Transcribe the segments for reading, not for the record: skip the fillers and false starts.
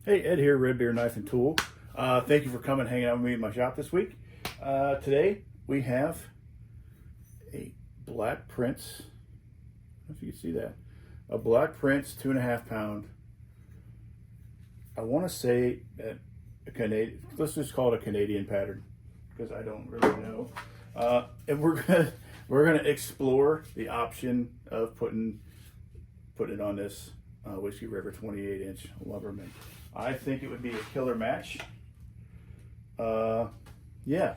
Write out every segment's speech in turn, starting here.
Hey, Ed here, RedBeard Knife and Tool. Thank you for coming hanging out with me in my shop this week. Today we have a Black Prince. I don't know if you can see that. A Black Prince 2.5 pound. I want to say that a Canadian, let's just call it a Canadian pattern because I don't really know. And we're gonna explore the option of putting it on this Whiskey River 28-inch Lumberman. I think it would be a killer match. Yeah.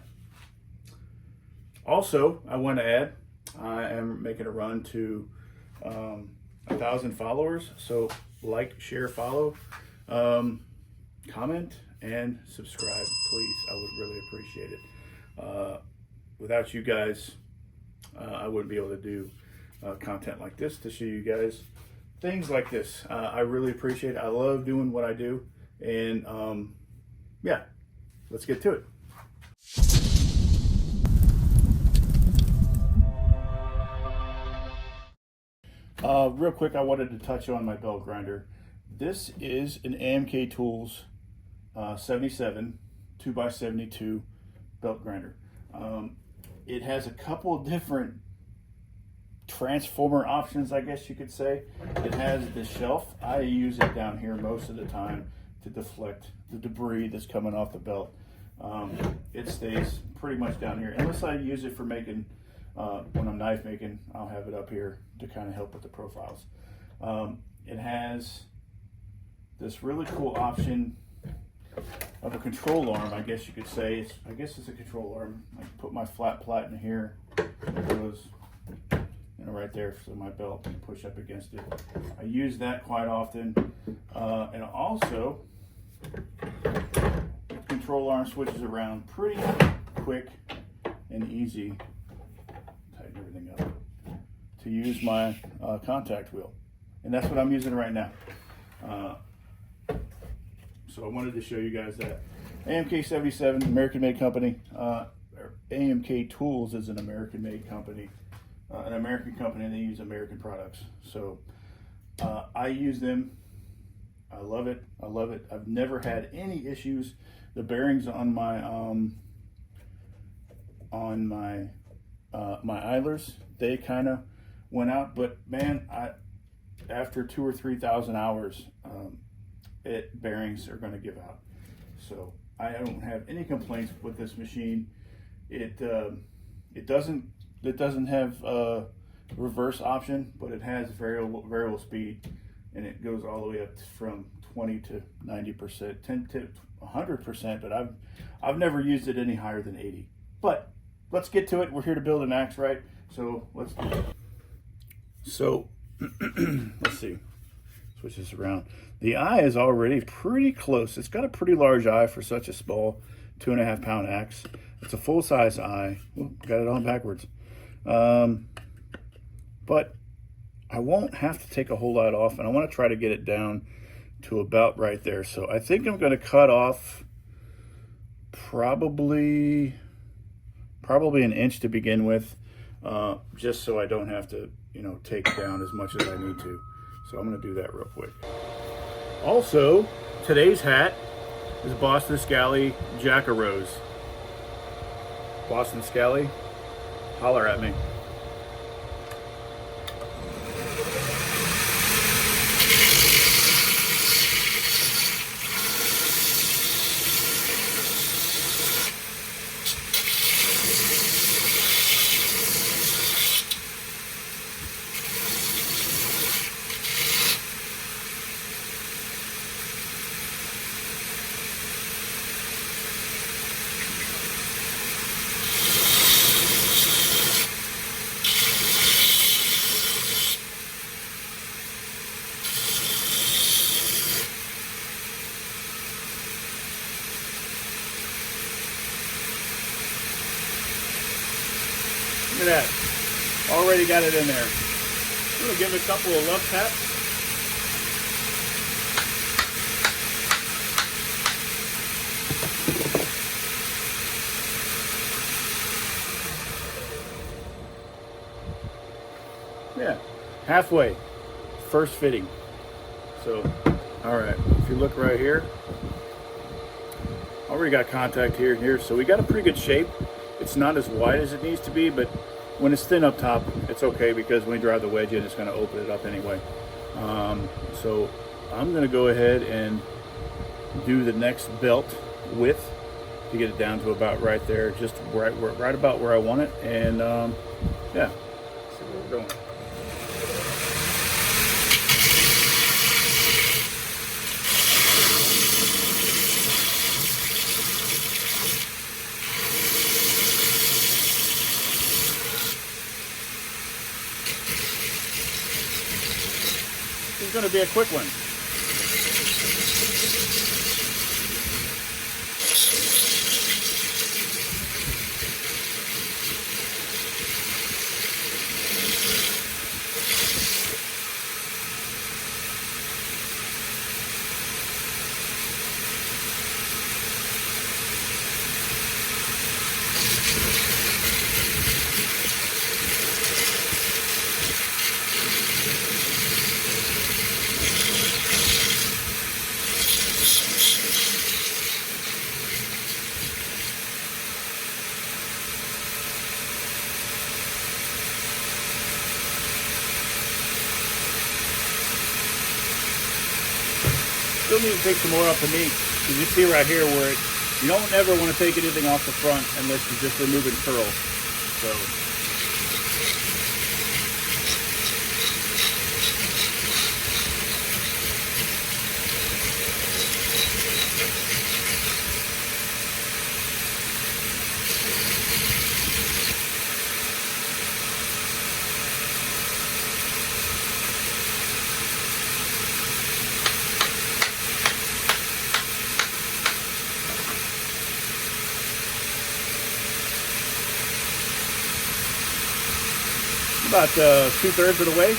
Also, I want to add, I am making a run to 1,000 followers. So like, share, follow, comment, and subscribe, please. I would really appreciate it. Without you guys, I wouldn't be able to do content like this to show you guys things like this. I really appreciate it. I love doing what I do. And yeah, let's get to it. Real quick, I wanted to touch on my belt grinder. This is an AMK Tools 77 2x72 belt grinder. It has a couple of different transformer options, I guess you could say. It has the shelf. I use it down here most of the time to deflect the debris that's coming off the belt. It stays pretty much down here unless I use it for making, when I'm knife making, I'll have it up here to kind of help with the profiles. It has this really cool option of a control arm, I guess you could say. I guess it's a control arm. I can put my flat plate in here. It goes right there, so my belt can push up against it. I use that quite often. And also, the control arm switches around pretty quick and easy. Tighten everything up to use my contact wheel. And that's what I'm using right now. So I wanted to show you guys that. AMK 77, American-made company. AMK Tools is an American-made company. An American company, and they use American products. So I use them. I love it. I love it. I've never had any issues. The bearings on my my idlers, they kind of went out, but man, after 2,000 or 3,000 hours, bearings are going to give out. So I don't have any complaints with this machine. It doesn't have a reverse option, but it has variable speed, and it goes all the way up from 20 to 90%, 10 to 100%. But I've never used it any higher than 80. But let's get to it. We're here to build an axe, right? So let's do it. So let's see. Switch this around. The eye is already pretty close. It's got a pretty large eye for such a small 2.5 pound axe. It's a full size eye. Ooh, got it on backwards. But I won't have to take a whole lot off, and I want to try to get it down to about right there. So I think I'm going to cut off probably an inch to begin with, just so I don't have to, take down as much as I need to. So I'm going to do that real quick. Also, today's hat is Boston Scally Jack-a-Rose. Boston Scally, holler at me. Look at that. Already got it in there. I'm going to give it a couple of love taps. Yeah, halfway, first fitting. So, all right. if you look right here, already got contact here and here, so we got a pretty good shape. It's not as wide as it needs to be, but when it's thin up top, it's okay, because when we drive the wedge in, it's going to open it up anyway. So I'm going to go ahead and do the next belt width to get it down to about right there, just right about where I want it. And yeah, see where we're going. This is going to be a quick one. Still need to take some more off the meat, because you see right here where you don't ever want to take anything off the front unless you're just removing curls. So about 2/3 of the way.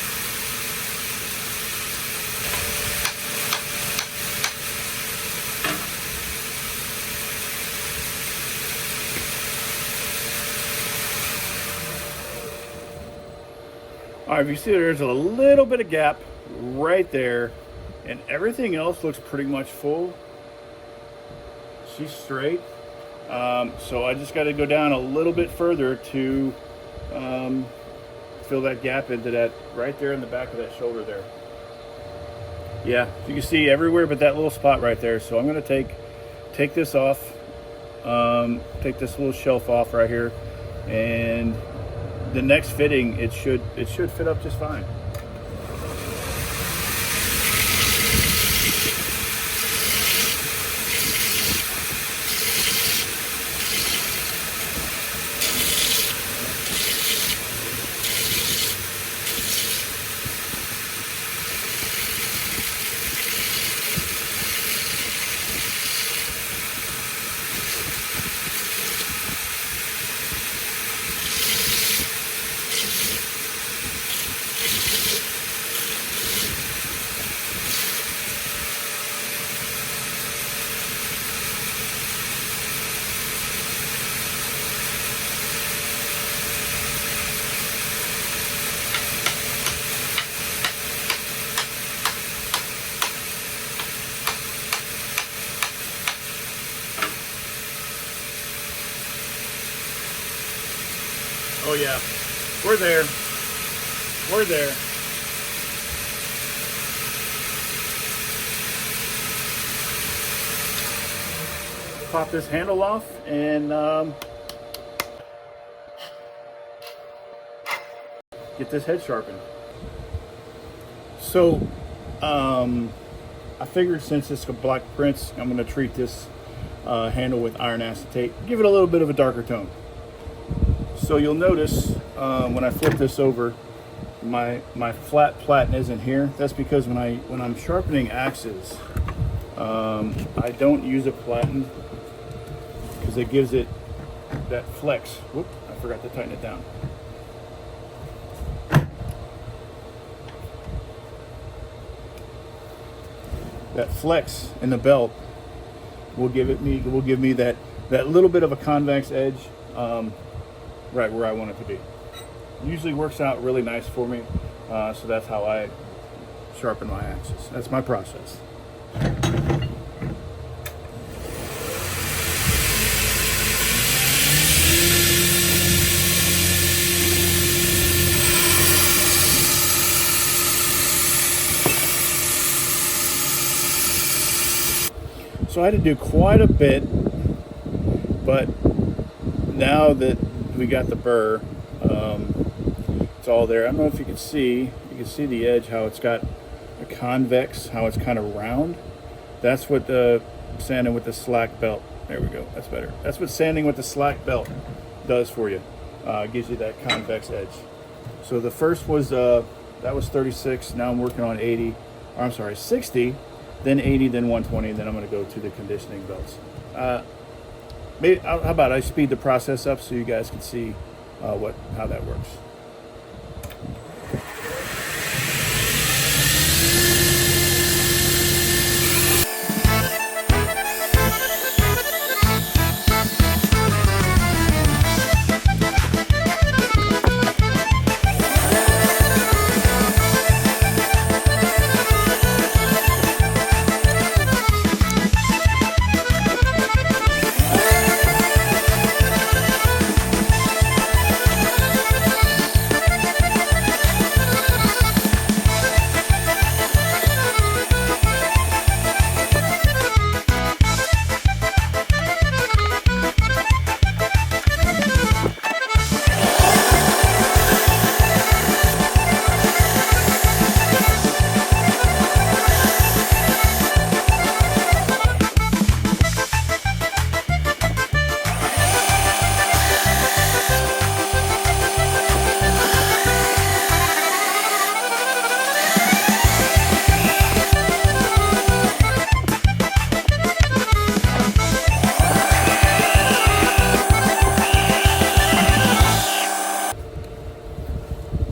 All right, if you see there's a little bit of gap right there, and everything else looks pretty much full. She's straight. So I just got to go down a little bit further to fill that gap into that right there in the back of that shoulder there. Yeah, you can see everywhere but that little spot right there. So I'm going to take this off, take this little shelf off right here, and the next fitting, it should fit up just fine. Oh yeah, we're there. We're there. Pop this handle off and get this head sharpened. So I figured since it's a black prince, I'm going to treat this handle with iron acetate, give it a little bit of a darker tone. So you'll notice when I flip this over, my flat platen isn't here. That's because when I'm sharpening axes, I don't use a platen because it gives it that flex. Whoop, I forgot to tighten it down. That flex in the belt will give me that little bit of a convex edge. Right where I want it to be. Usually works out really nice for me, so that's how I sharpen my axes. That's my process. So I had to do quite a bit, but now that we got the burr, it's all there. I don't know if you can see. You can see the edge, how it's got a convex, how it's kind of round. That's what the sanding with the slack belt. There we go. That's better. That's what sanding with the slack belt does for you. Gives you that convex edge. So the first was that was 36. Now I'm working on 80. Or I'm sorry, 60. Then 80. Then 120. Then I'm going to go to the conditioning belts. Maybe, how about I speed the process up so you guys can see how that works.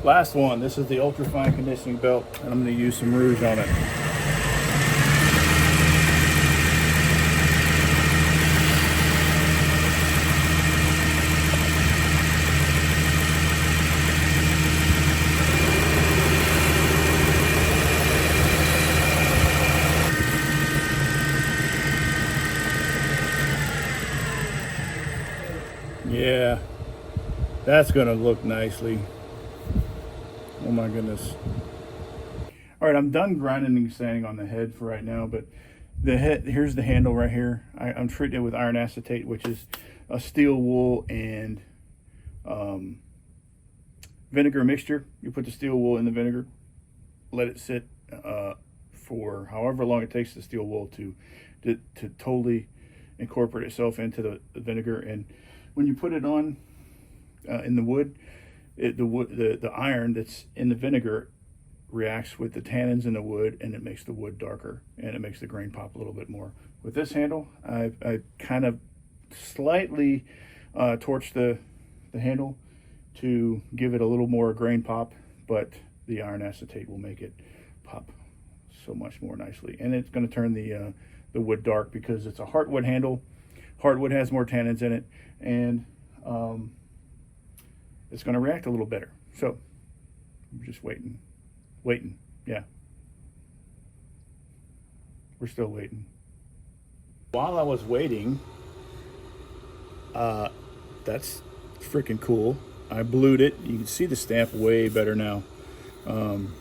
Last one. This is the ultra fine conditioning belt, and I'm going to use some rouge on it. Yeah, that's going to look nicely. Oh my goodness. All right, I'm done grinding and sanding on the head for right now, but the head, here's the handle right here. I'm treating it with iron acetate, which is a steel wool and vinegar mixture. You put the steel wool in the vinegar, let it sit for however long it takes the steel wool to totally incorporate itself into the vinegar. And when you put it on in the wood, the iron that's in the vinegar reacts with the tannins in the wood, and it makes the wood darker, and it makes the grain pop a little bit more. With this handle, I kind of slightly torched the handle to give it a little more grain pop, but the iron acetate will make it pop so much more nicely. And it's going to turn the wood dark because it's a heartwood handle. Heartwood has more tannins in it, and it's going to react a little better. So I'm just waiting. Yeah, we're still waiting. While I was waiting, that's freaking cool. I blued it. You can see the stamp way better now. And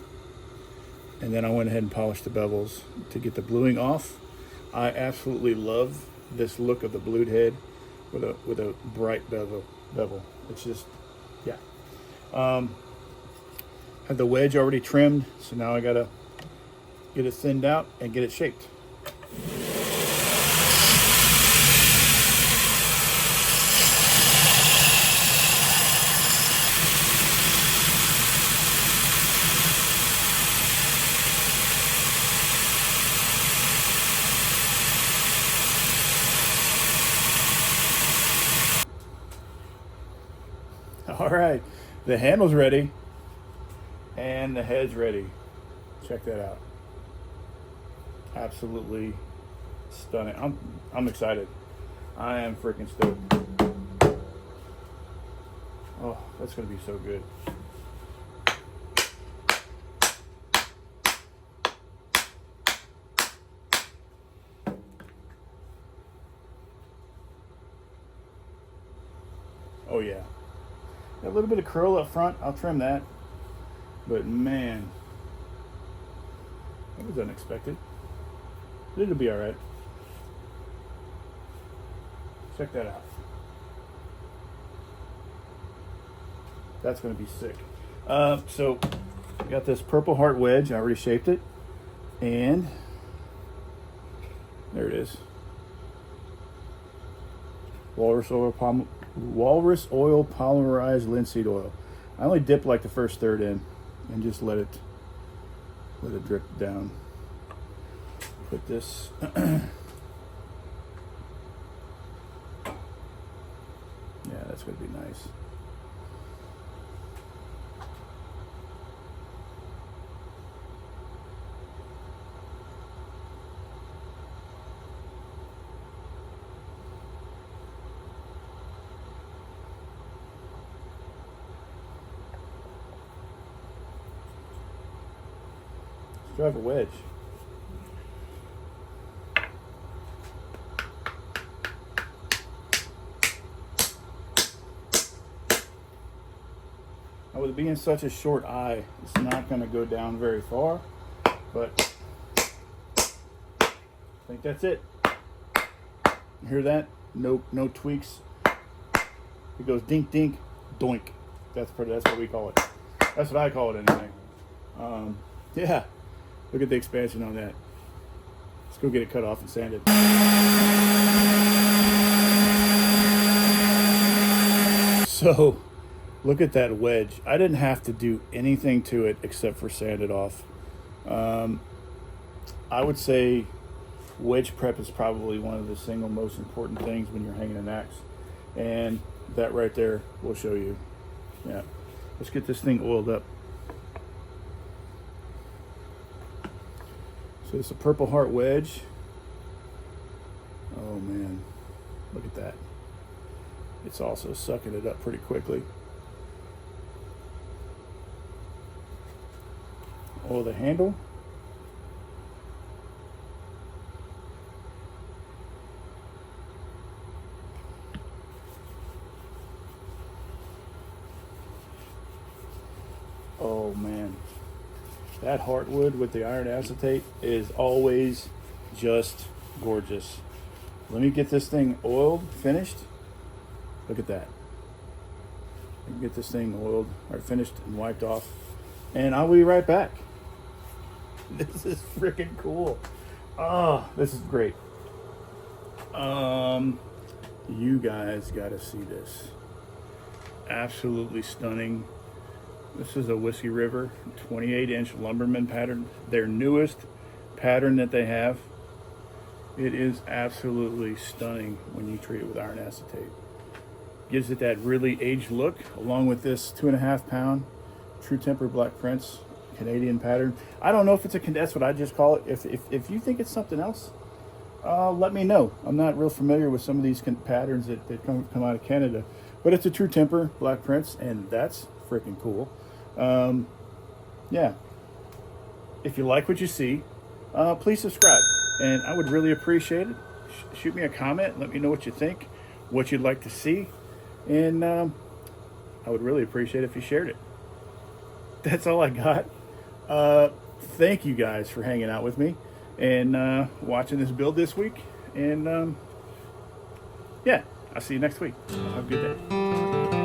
then I went ahead and polished the bevels to get the bluing off. I absolutely love this look of the blued head with a bright bevel. It's just, yeah. Have the wedge already trimmed, so now I gotta get it thinned out and get it shaped. All right, the handle's ready and the head's ready. Check that out. Absolutely stunning. I'm excited. I am freaking stoked. Oh, that's gonna be so good. Oh yeah. A little bit of curl up front, I'll trim that. But man, that was unexpected. It'll be all right. Check that out. That's going to be sick. So I got this Purple Heart wedge. I already shaped it. And there it is. Walrus oil polymerized linseed oil. I only dip like the first third in and just let it drip down. Put this yeah, that's going to be nice. Let's drive a wedge. Now, with it being such a short eye, it's not going to go down very far, but I think that's it. You hear that? No tweaks. It goes dink dink doink. That's what we call it. That's what I call it anyway. Yeah, look at the expansion on that. Let's go get it cut off and sanded. So, look at that wedge. I didn't have to do anything to it except for sand it off. I would say wedge prep is probably one of the single most important things when you're hanging an axe. And that right there will show you. Yeah. Let's get this thing oiled up. So it's a Purple Heart wedge. Oh man, look at that. It's also sucking it up pretty quickly. Oil the handle. Oh man, that heartwood with the iron acetate is always just gorgeous. Let me get this thing oiled, finished. Look at that. I can get this thing oiled or finished and wiped off, and I will be right back. This is freaking cool. Oh, this is great. You guys gotta see this. Absolutely stunning. This is a Whiskey River 28-inch Lumberman pattern. Their newest pattern that they have. It is absolutely stunning when you treat it with iron acetate. Gives it that really aged look, along with this 2.5 pound True Temper Black Prince Canadian pattern. I don't know if it's that's what I just call it. If you think it's something else, let me know. I'm not real familiar with some of these patterns that come out of Canada, but it's a True Temper Black Prince, and that's freaking cool. Yeah. If you like what you see, please subscribe, and I would really appreciate it. Shoot me a comment. Let me know what you think, what you'd like to see, and I would really appreciate it if you shared it. That's all I got. Thank you guys for hanging out with me and watching this build this week. And yeah, I'll see you next week. Have a good day.